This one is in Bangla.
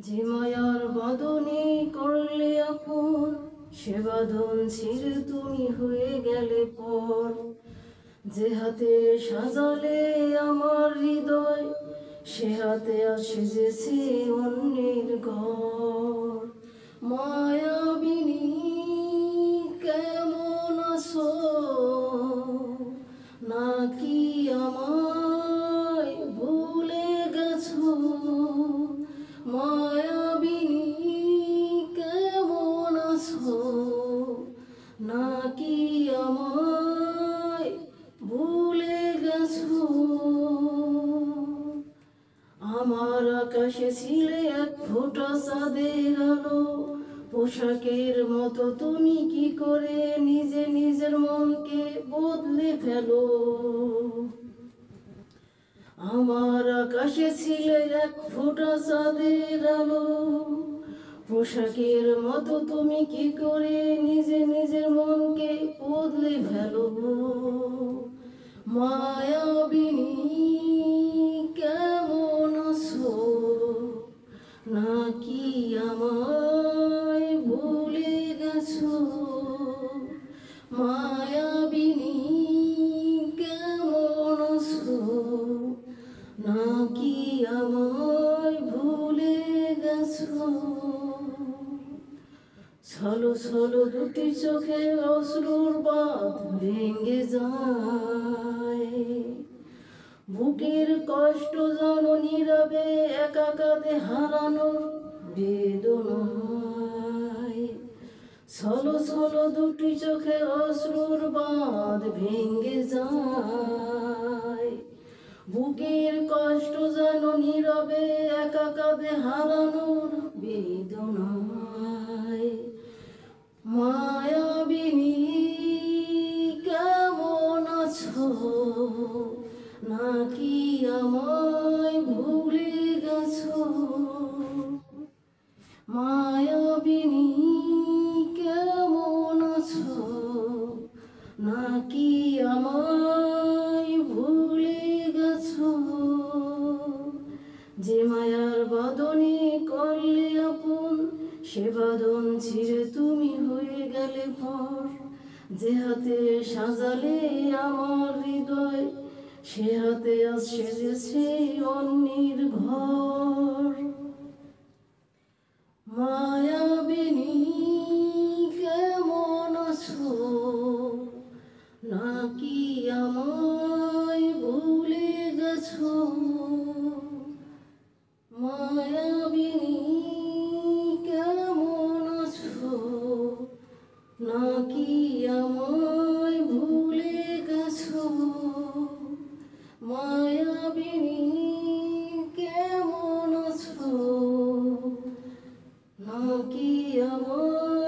যে মায়ার বাঁধনে করলে আপন, সে বাঁধন ছিঁড়ে তুমি হয়ে গেলে পর। যে হাতে সাজালে আমার হৃদয়, সে হাতে আজ সেজেছে অন্যের ঘর। মায়াবিনী কেমন আছো, নাকি আমায় ভুলে গেছো? মায়াবিনী কেমন আছো, নাকি আমায় ভুলে গেছো? আমার আকাশে ছিলে এক ফোঁটা চাঁদের আলো, পোশাকের মতো তুমি কি করে নিজে নিজের মনকে বদলে ফেলো? আমার আকাশে ছিলে এক ফোঁটা চাঁদের আলো, পোশাকের মতো তুমি কি করে নিজে নিজের মনকে বদলে ফেলো? মায়াবিনী কেমন আছো, নাকি আমায় ভুলে গেছো? মায়াবিনী কেমন আছো, নাকি আমায় ভুলে গেছো? ছলো ছলো দুটি চোখে অশ্রুর বাঁধ ভেঙে যায়, বুকের কষ্ট যেন নীরবে একা কাঁদে হারানোর বেদনায়। ছলো ছলো দুটি চোখে অশ্রুর বাঁধ ভেঙে যায়, বুকের কষ্ট যেন নীরবে একা কাঁদে হারানোর বেদনায়। মায়াবিনী কেমন আছো, নাকি আমায় ভুলে গেছো? মায়াবিনী কেমন আছো, নাকি আমায় ভুলে গেছো? যে মায়ার বাঁধনে করলে আপন, সে বাঁধন ছিঁড়ে তুমি হয়ে গেলে পর। যে হাতে সাজালে আমার হৃদয়, সে হাতে আজ সেজেছে অন্যের ঘর। মায়াবিনী কেমন আছো, নাকি আমায় ভুলে গেছো? মায়াবিনী কেমন আছো, নাকি আমায় ভুলে গেছো? মায়াবিনী কেমন আছো, নাকি আমায়